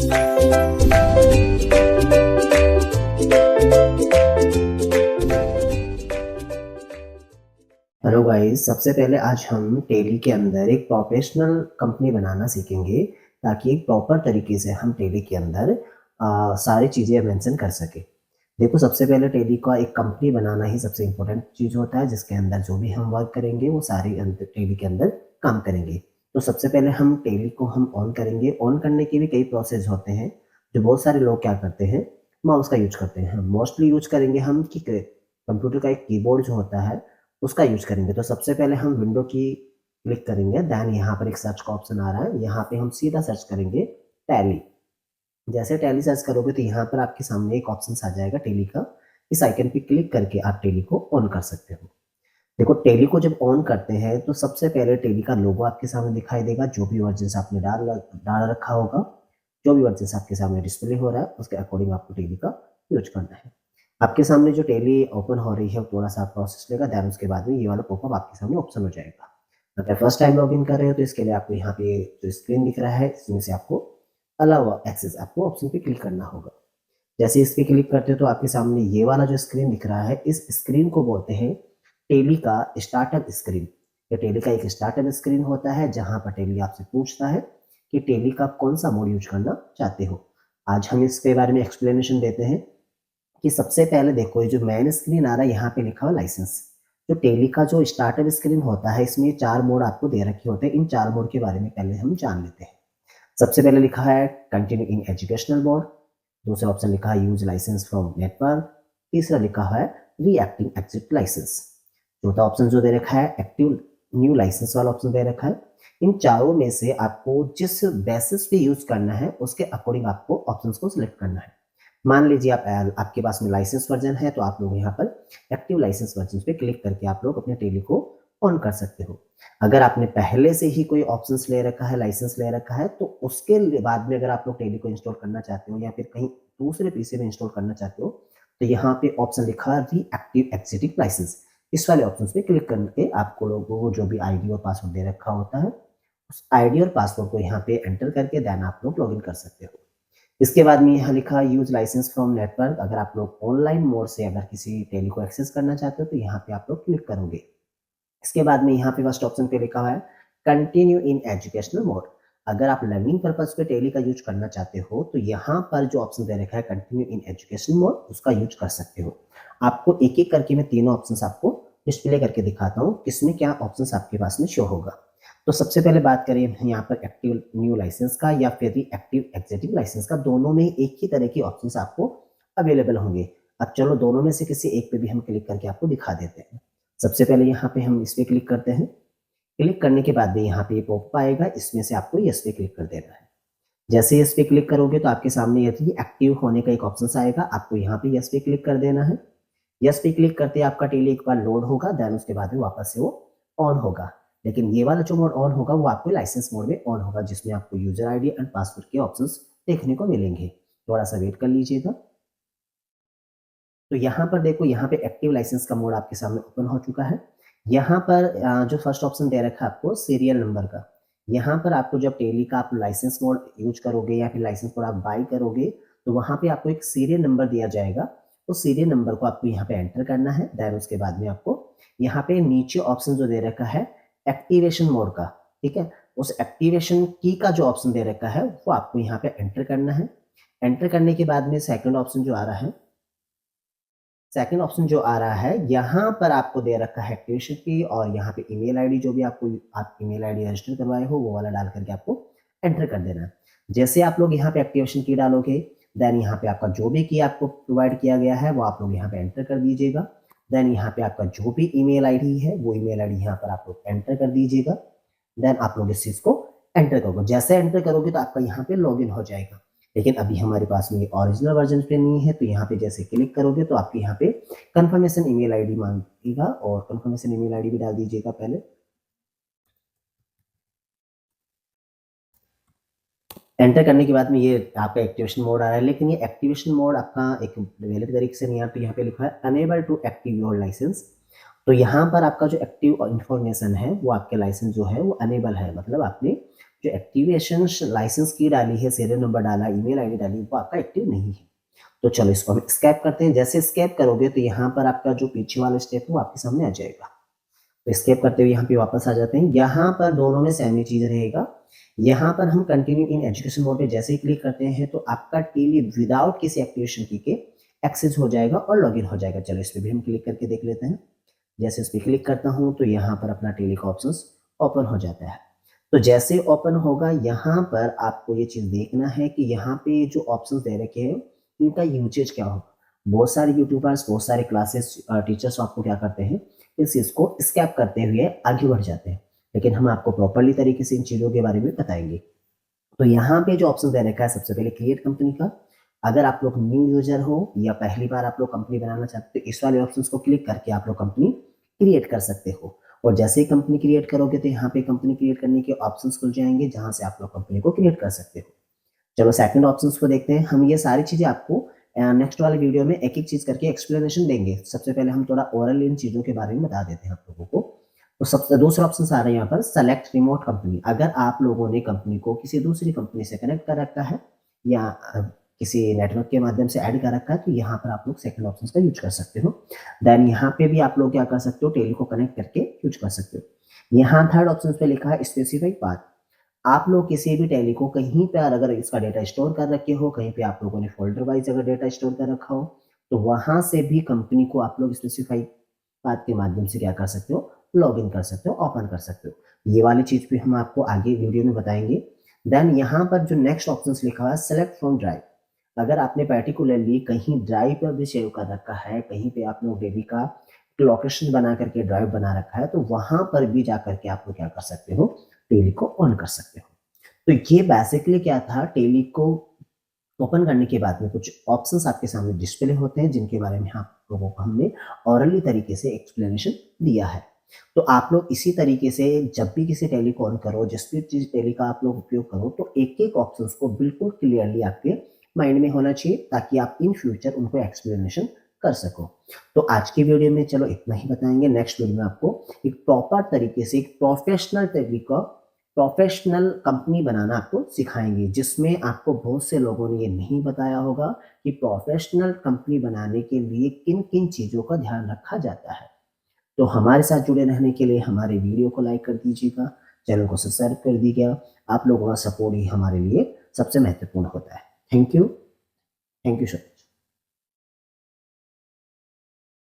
Hello guys, सबसे पहले आज हम टेली के अंदर एक प्रोफेशनल कंपनी बनाना सीखेंगे ताकि एक प्रॉपर तरीके से हम टेली के अंदर सारी चीज़ें मेंशन कर सकें। देखो, सबसे पहले टेली का एक कंपनी बनाना ही सबसे इम्पोर्टेंट चीज़ होता है, जिसके अंदर जो भी हम वर्क करेंगे वो सारी टेली के अंदर काम करेंगे। तो सबसे पहले हम टेली को हम ऑन करेंगे। ऑन करने के भी कई प्रोसेस होते हैं, जो बहुत सारे लोग क्या करते हैं, माउस का यूज करते हैं। मोस्टली यूज करेंगे हम कि कंप्यूटर का एक कीबोर्ड जो होता है उसका यूज करेंगे। तो सबसे पहले हम विंडो की क्लिक करेंगे, देन यहाँ पर एक सर्च का ऑप्शन आ रहा है, यहाँ पे हम सीधा सर्च करेंगे टैली। जैसे टैली सर्च करोगे तो यहाँ पर आपके सामने एक ऑप्शन आ जाएगा टेली का। इस आइकन पे क्लिक करके आप टेली को ऑन कर सकते हो। देखो, टेली को जब ऑन करते हैं तो सबसे पहले टेली का लोगो आपके सामने दिखाई देगा। जो भी वर्जन आपने डाल रखा होगा, जो भी वर्जन आपके सामने डिस्प्ले हो रहा है, उसके अकॉर्डिंग आपको टेली का यूज करना है। आपके सामने जो टेली ओपन हो रही है थोड़ा सा प्रोसेस लेगा, देन उसके बाद में ये वाला पॉपअप आपके सामने ऑप्शन हो जाएगा। अगर फर्स्ट टाइम लॉगिन कर रहे हो तो इसके लिए आपको यहाँ पे जो स्क्रीन दिख रहा है इसमें से आपको अलाउ एक्सेस आपको ऑप्शन पे क्लिक करना होगा। जैसे इस पे क्लिक करते हो तो आपके सामने ये वाला जो स्क्रीन दिख रहा है, इस स्क्रीन को बोलते हैं टेली का स्टार्टअप स्क्रीन। ये टेली का एक स्टार्टअप स्क्रीन होता है जहां पर टेली आपसे पूछता है कि टेली का कौन सा मोड यूज करना चाहते हो। आज हम इसके बारे में एक्सप्लेनेशन देते हैं कि सबसे पहले देखो, ये जो मेन स्क्रीन आ रहा है यहाँ पे लिखा हुआ लाइसेंस। जो टेली का जो स्टार्टअप स्क्रीन होता है इसमें 4 मोड आपको दे रखे होते हैं। इन 4 मोड के बारे में पहले हम जान लेते हैं। सबसे पहले लिखा है कंटिन्यू इन एजुकेशनल मोड, दूसरा ऑप्शन लिखा है यूज लाइसेंस फ्रॉम नेटवर्क, तीसरा लिखा है रीएक्टिव एग्जिट लाइसेंस, चौथा ऑप्शन जो दे रखा है एक्टिव न्यू लाइसेंस वाला ऑप्शन दे रखा है। इन चारों में से आपको जिस बेसिस पे यूज करना है उसके अकॉर्डिंग आपको ऑप्शंस को सिलेक्ट करना है। मान लीजिए आपके पास में लाइसेंस वर्जन है तो आप लोग यहाँ पर एक्टिव लाइसेंस वर्जन पे क्लिक करके आप लोग अपने टेली को ऑन कर सकते हो। अगर आपने पहले से ही कोई ऑप्शंस ले रखा है, लाइसेंस ले रखा है, तो उसके बाद में अगर आप लोग टेली को इंस्टॉल करना चाहते हो या फिर कहीं दूसरे पीसी में इंस्टॉल करना चाहते हो तो यहाँ पे ऑप्शन लिखा है रीएक्टिव एग्जिटिंग लाइसेंस। इस वाले ऑप्शन पे क्लिक करके आपको लोगों को जो भी आईडी और पासवर्ड दे रखा होता है उस आईडी और पासवर्ड को यहाँ पे एंटर करके देन आप लोग लॉगिन कर सकते हो। इसके बाद में यहाँ लिखा है यूज लाइसेंस फ्रॉम नेटवर्क। अगर आप लोग ऑनलाइन मोड से अगर किसी टेली को एक्सेस करना चाहते हो तो यहाँ पे आप लोग क्लिक करोगे। इसके बाद में यहाँ पे फर्स्ट ऑप्शन पे लिखा है कंटिन्यू इन एजुकेशनल मोड। अगर आप लर्निंग पर्पज पे टेली का यूज करना चाहते हो तो यहाँ पर जो ऑप्शन दे रखा है कंटिन्यू इन एजुकेशन मोड, उसका यूज कर सकते हो। आपको एक एक करके मैं तीनों ऑप्शन आपको डिस्प्ले करके दिखाता हूँ किसमें क्या ऑप्शन आपके पास में शो होगा। तो सबसे पहले बात करें यहाँ पर एक्टिव न्यू लाइसेंस का या फिर एक्टिव एग्जिटिंग लाइसेंस का, दोनों में एक ही तरह की ऑप्शंस आपको अवेलेबल होंगे। अब चलो दोनों में से किसी एक पे भी हम क्लिक करके आपको दिखा देते हैं। सबसे पहले यहाँ पे हम इस पे क्लिक करते हैं। क्लिक करने के बाद में यहाँ पे पॉपअप आएगा, इसमें से आपको यस पे क्लिक कर देना है। जैसे यस पे क्लिक करोगे तो आपके सामने यदि एक्टिव होने का एक ऑप्शन आएगा, आपको यहाँ पे यस पे क्लिक कर देना है। यस पे क्लिक करते ही आपका टेली एक बार लोड होगा, देन उसके बाद में वापस से वो ऑन होगा। लेकिन ये वाला जो मोड ऑन होगा वो आपको लाइसेंस मोड में ऑन होगा, जिसमें आपको यूजर आईडी एंड पासवर्ड के ऑप्शंस देखने को मिलेंगे। थोड़ा सा वेट कर लीजिएगा। तो यहाँ पर देखो, यहाँ पे एक्टिव लाइसेंस का मोड आपके सामने ओपन हो चुका है। यहाँ पर जो फर्स्ट ऑप्शन दे रखा है आपको सीरियल नंबर का, यहाँ पर आपको जब टेली का आप लाइसेंस मोड यूज करोगे या फिर लाइसेंस मोड आप बाई करोगे तो वहाँ पे आपको एक सीरियल नंबर दिया जाएगा। उस सीरियल नंबर को आपको यहाँ पे एंटर करना है। देन उसके बाद में आपको यहाँ पे नीचे ऑप्शन जो दे रखा है एक्टिवेशन मोड का, ठीक है, उस एक्टिवेशन की का जो ऑप्शन दे रखा है वो आपको यहाँ पे एंटर करना है। एंटर करने के बाद में सेकंड ऑप्शन जो आ रहा है, सेकंड ऑप्शन जो आ रहा है यहाँ पर आपको दे रखा है एक्टिवेशन की, और यहाँ पे ईमेल आईडी जो भी आपको आप ईमेल आईडी रजिस्टर करवाए हो वो वाला डाल करके आपको एंटर कर देना है। जैसे आप लोग यहाँ पे एक्टिवेशन की डालोगे, देन यहाँ पे आपका जो भी की आपको प्रोवाइड किया गया है वो आप लोग यहाँ पे एंटर कर दीजिएगा। देन यहाँ पे आपका जो भी ईमेल आईडी है वो ईमेल आईडी यहाँ पर आप लोग एंटर कर दीजिएगा। देन आप लोग इस चीज को एंटर करोगे। जैसे एंटर करोगे तो आपका यहाँ पे लॉगिन हो जाएगा। लेकिन अभी हमारे पास में ओरिजिनल वर्जन पे नहीं है, तो यहाँ पे जैसे क्लिक करोगे तो आपके यहाँ पे कंफर्मेशन ईमेल आईडी मांगेगा, और कंफर्मेशन ईमेल आईडी भी डाल दीजिएगा पहले। एंटर करने के बाद में ये आपका एक्टिवेशन मोड आ रहा है, लेकिन ये एक्टिवेशन मोड आपका एक वैलिड तरीके से नहीं आता। यहाँ पे लिखा है unable to active your licence. तो यहाँ पर आपका जो एक्टिव इंफॉर्मेशन है वो आपके लाइसेंस जो है वो अनेबल है, मतलब आपने जो एक्टिवेशन लाइसेंस की डाली है, सीरियल नंबर डाला, ईमेल आईडी डाली, वो आपका एक्टिव नहीं है। तो चलो इसको हम स्कैप करते हैं। जैसे स्कैप करोगे तो यहाँ पर आपका जो पीछे वाला स्टेप है वो आपके सामने आ जाएगा। तो स्केप करते हुए यहाँ पे वापस आ जाते हैं। यहाँ पर दोनों में सेम ही चीज रहेगा। यहाँ पर हम कंटिन्यू इन एजुकेशन मोड पे जैसे ही क्लिक करते हैं तो आपका टेली विदाउट किसी एक्टिवेशन की के एक्सेस हो जाएगा और लॉगिन हो जाएगा। चलो इस पे भी हम क्लिक करके देख लेते हैं। जैसे इस पे क्लिक करता हूँ तो यहाँ पर अपना टेली का ऑप्शन ओपन हो जाता है। तो जैसे ओपन होगा यहाँ पर आपको ये चीज देखना है कि यहाँ पे जो ऑप्शन दे रखे हैं इनका यूजेज क्या होगा। बहुत सारे यूट्यूबर्स, बहुत सारे क्लासेस टीचर्स आपको क्या करते हैं, इस चीज को स्कैप करते हुए आगे बढ़ जाते हैं, लेकिन हम आपको प्रॉपरली तरीके से इन चीजों के बारे में बताएंगे। तो यहाँ पे जो ऑप्शन दे रखा है, सबसे पहले क्रिएट कंपनी का। अगर आप लोग न्यू यूजर हो या पहली बार आप लोग कंपनी बनाना चाहते हो तो इस वाले ऑप्शन को क्लिक करके आप लोग कंपनी क्रिएट कर सकते हो। और जैसे ही कंपनी क्रिएट करोगे तो यहाँ पे कंपनी क्रिएट करने के ऑप्शन खुल जाएंगे जहां से आप लोग कंपनी को क्रिएट कर सकते हो। चलो सेकंड ऑप्शन को देखते हैं। हम ये सारी चीजें आपको नेक्स्ट वाले वीडियो में एक एक चीज करके एक्सप्लेनेशन देंगे। सबसे पहले हम थोड़ा ओरल इन चीजों के बारे में बता देते हैं आप लोगों को। तो सबसे दूसरा ऑप्शन आ रहा है यहाँ पर सेलेक्ट रिमोट कंपनी। अगर आप लोगों ने कंपनी को किसी दूसरी कंपनी से कनेक्ट कर रखा है या किसी नेटवर्क के माध्यम से ऐड कर रखा है तो यहाँ पर आप लोग सेकंड ऑप्शन का यूज कर सकते हो। देन यहाँ पे भी आप लोग क्या कर सकते हो, टेली को कनेक्ट करके यूज कर सकते हो। यहाँ थर्ड ऑप्शन पे लिखा है स्पेसिफाई पाथ। आप लोग किसी भी टेली को कहीं पर अगर इसका डेटा स्टोर कर रखे हो, कहीं पे आप लोगों ने फोल्डर वाइज अगर डेटा स्टोर कर रखा हो तो वहां से भी कंपनी को आप लोग स्पेसिफाई पाथ के माध्यम से क्या कर सकते हो, लॉग इन कर सकते हो, ओपन कर सकते हो। ये वाली चीज भी हम आपको आगे वीडियो में बताएंगे। देन यहाँ पर जो नेक्स्ट ऑप्शन लिखा हुआ है सेलेक्ट फ्रॉम ड्राइव। अगर आपने पर्टिकुलरली कहीं ड्राइव पर भी सेव कर रखा है, कहीं पे आप लोग डेली का लोकेशन बना करके ड्राइव बना रखा है तो वहां पर भी जाकर के आप लोग क्या कर सकते हो, टेली को ऑन कर सकते हो। तो ये बेसिकली क्या था, टेली को ओपन करने के बाद में कुछ ऑप्शंस आपके सामने डिस्प्ले होते हैं जिनके बारे में आप लोगों को हमने ऑरली तरीके से एक्सप्लेनेशन दिया है। तो आप लोग इसी तरीके से जब भी किसी टेली को ऑन करो, जिस भी चीज टेली का आप लोग उपयोग करो तो एक एक ऑप्शन को बिल्कुल क्लियरली आपके माइंड में होना चाहिए ताकि आप इन फ्यूचर उनको एक्सप्लेनेशन कर सको। तो आज की वीडियो में चलो इतना ही बताएंगे। नेक्स्ट वीडियो में आपको एक प्रॉपर तरीके से एक प्रोफेशनल तरीका, प्रोफेशनल कंपनी बनाना आपको सिखाएंगे, जिसमें आपको बहुत से लोगों ने ये नहीं बताया होगा कि प्रोफेशनल कंपनी बनाने के लिए किन किन चीज़ों का ध्यान रखा जाता है। तो हमारे साथ जुड़े रहने के लिए हमारे वीडियो को लाइक कर दीजिएगा, चैनल को सब्सक्राइब कर दीजिएगा। आप लोगों का सपोर्ट ही हमारे लिए सबसे महत्वपूर्ण होता है। Thank you so much.